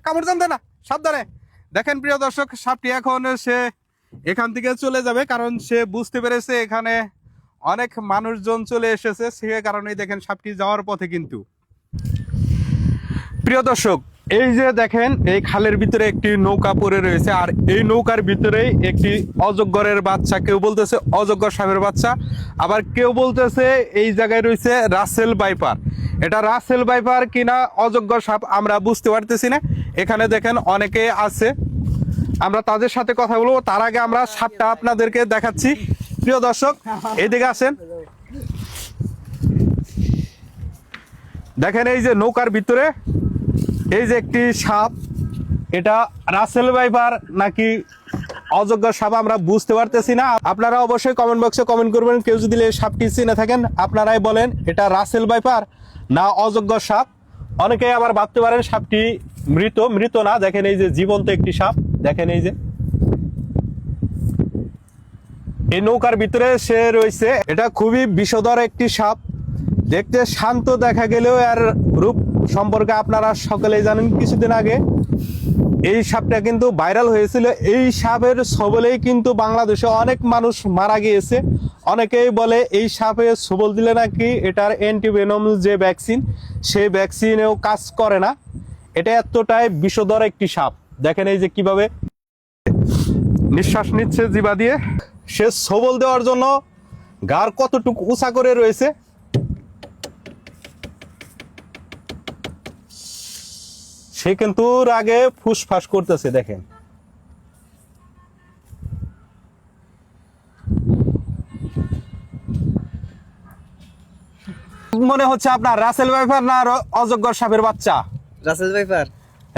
কামড় জানতে না, সাবধানে। দেখেন প্রিয় দর্শক, সাপটি এখন সে এখান থেকে চলে যাবে, কারণ সে বুঝতে পেরেছে এখানে অনেক মানুষজন চলে এসেছে, সে কারণেই দেখেন সাপটি যাওয়ার পথে। কিন্তু প্রিয় দর্শক, এই যে দেখেন এই খালের ভিতরে একটি নৌকা পড়ে রয়েছে, আর এই নৌকার ভিতরেই একটি অজগরের বাচ্চা, কেউ বলতেছে অজগর সাপের বাচ্চা, আবার কেউ বলতেছে এই জায়গায় রয়েছে রাসেল ভাইপার। এটা রাসেল ভাইপার কিনা অজগর সাপ আমরা বুঝতে পারতেছি না। এখানে দেখেন অনেকে আছে, আমরা তাদের সাথে কথা বলবো। তার আগে আমরা সাপটা আপনাদেরকে দেখাচ্ছি। প্রিয় দর্শক, এইদিকে আসেন। দেখেন এই যে নৌকার ভিতরে এই যে একটি সাপ, এটা রাসেল ভাইপার নাকি অজগর সাপ আমরা বুঝতে পারতেছি না। আপনারা অবশ্যই কমেন্ট বক্সে কমেন্ট করবেন। কেউ যদি এই সাপটি চিনে থাকেন আপনারাই বলেন এটা রাসেল ভাইপার না অজগর সাপ। অনেকেই আবার ভাবতে পারেন সাপটি মৃত না। দেখেন এই যে জীবন্ত একটি সাপ, দেখেন এই যে এই নৌকার ভিতরে সে রয়েছে। এটা খুবই বিষধর একটি সাপ, দেখতে শান্ত দেখা গেলেও এর রূপ সম্পর্কে আপনারা সকলেই জানেন। কিছুদিন আগে এই সাপটা কিন্তু ভাইরাল হয়েছিল। এই সাপের ছবলেই কিন্তু বাংলাদেশে অনেক মানুষ মারা গিয়েছে। অনেকেই বলে এই সাপে ছবল দিলে নাকি এটার অ্যান্টিভেনম যে ভ্যাকসিন, সেই ভ্যাকসিনেও কাজ করে না। এটা এতটাই বিষধর একটি সাপ। দেখেন এই যে কিভাবে নিঃশ্বাস নিচ্ছে জিবা দিয়ে। সে ছবল দেওয়ার জন্য গার কতটুকু উঁচা করে রয়েছে। সে কিন্তু আগে ফুসফাস করতেছে, দেখেন। মনে হচ্ছে আপনার রাসেল ভাইপার না অজগর সাপের বাচ্চা? Russell viper.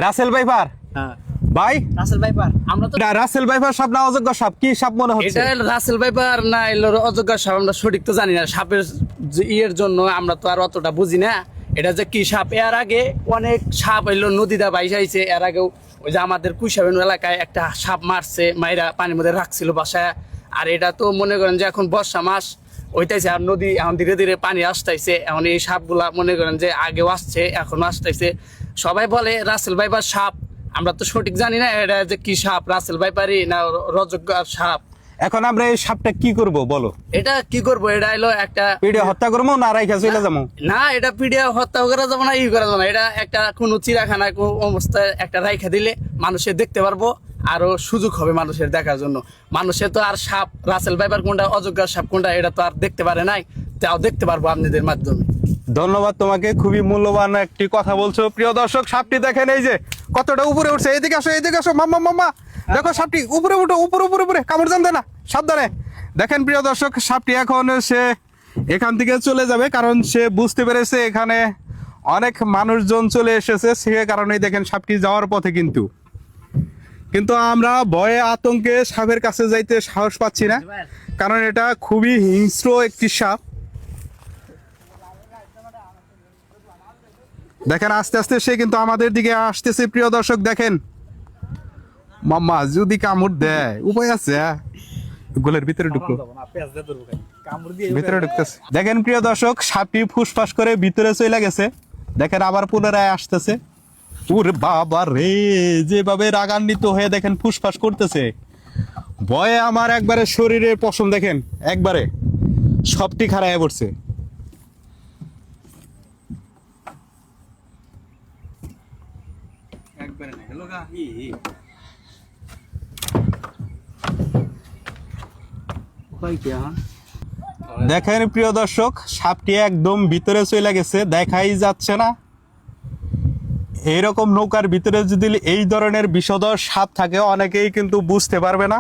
Russell viper? হ্যাঁ ভাই রাসেল ভাইপার। আমরা তো রাসেল ভাইপার সাপ না অজগর সাপ, কি সাপ মনে হচ্ছে? এটা রাসেল ভাইপার না এলো অজগর সাপ, আমরা সঠিক তো জানি না। সাপের ইয়ের জন্য আমরা তো আর অতটা বুঝি না এটা যে কি সাপ। এর আগে অনেক সাপ এলো নদীটা বাইসা আইছে। এর আগেও ওই যে আমাদের কুইসাবেন এলাকায় একটা সাপ মারছে, মাইরা পানির মধ্যে রাখছিল বাসায়। আর এটা তো মনে করেন যে এখন বর্ষা মাস হইতেছে, আর নদী এখন ধীরে ধীরে পানি আসতেছে। এখন এই সাপগুলা মনে করেন যে আগেও আসছে, এখনো আসতেছে। সবাই বলে রাসেল ভাইপার সাপ, আমরা তো সঠিক জানি না এটা যে কি সাপ, রাসেল ভাইপারই না অজগর সাপ। এখন আমরা এই সাপটা কি করব বলো? এটা কি করবো? এটা হলো একটা পিড়ে হত্যা করবো না রাইখা চলে যাবো? না, এটা পিডিয়া হত্যা করা যাবে না, ই করা যাবে না। এটা একটা কোনো চিড়াখানায় কোনো অবস্থায় একটা রাইখা দিলে মানুষের দেখতে পারবো, আরো সুযোগ হবে মানুষের দেখার জন্য। মানুষের তো আর সাপ রাসেল ভাইপার কোনটা অজগর সাপ কোনটা এটা তো আর দেখতে পারে নাই, তাও দেখতে পারবো আপনাদের মাধ্যমে। ধন্যবাদ তোমাকে, খুবই মূল্যবান একটি কথা বলছো। প্রিয় দর্শক, সাপটি দেখেন এই যে কতটা উপরে উঠছে। এইদিকে আসো, এইদিকে আসো, মাম্মা মাম্মা দেখো সাপটি উপরে উঠো, উপরে উপরে উপরে, কামড় জানতে না, সাবধানে। দেখেন প্রিয় দর্শক, সাপটি এখন সে এখান থেকে চলে যাবে, কারণ সে বুঝতে পেরেছে এখানে অনেক মানুষজন চলে এসেছে, সে কারণেই দেখেন সাপটি যাওয়ার পথে। কিন্তু আমরা ভয়ে আতঙ্কে সাপের কাছে যাইতে সাহস পাচ্ছি না, কারণ এটা খুবই হিংস্র একটি সাপ। দেখেন আস্তে আস্তে সে কিন্তু আমাদের দিকে আসতেছে। প্রিয় দর্শক দেখেন, মাম্মা যদি কামড় দেয় উপায় আছে? গোলের ভিতরে ঢুকলো, ভিতরে ঢুকতেছে। দেখেন প্রিয় দর্শক, সাপটি ফুসফাস করে ভিতরে চলে গেছে। দেখেন আবার পুনরায় আসতেছে। ওরে বাবা রে, যেভাবে রাগান্বিত হয়ে দেখেন ফুসফাস করতেছে, ভয়ে আমার একবারে শরীরের পশম দেখেন একবারে সবটি খারাপ পড়ছে। দেখেন প্রিয় দর্শক, সাপটি একদম ভিতরে চলে গেছে, দেখাই যাচ্ছে না। এইরকম নৌকার ভিতরে যদি এই ধরনের বিষধর সাপ থাকে অনেকেই কিন্তু বুঝতে পারবে না।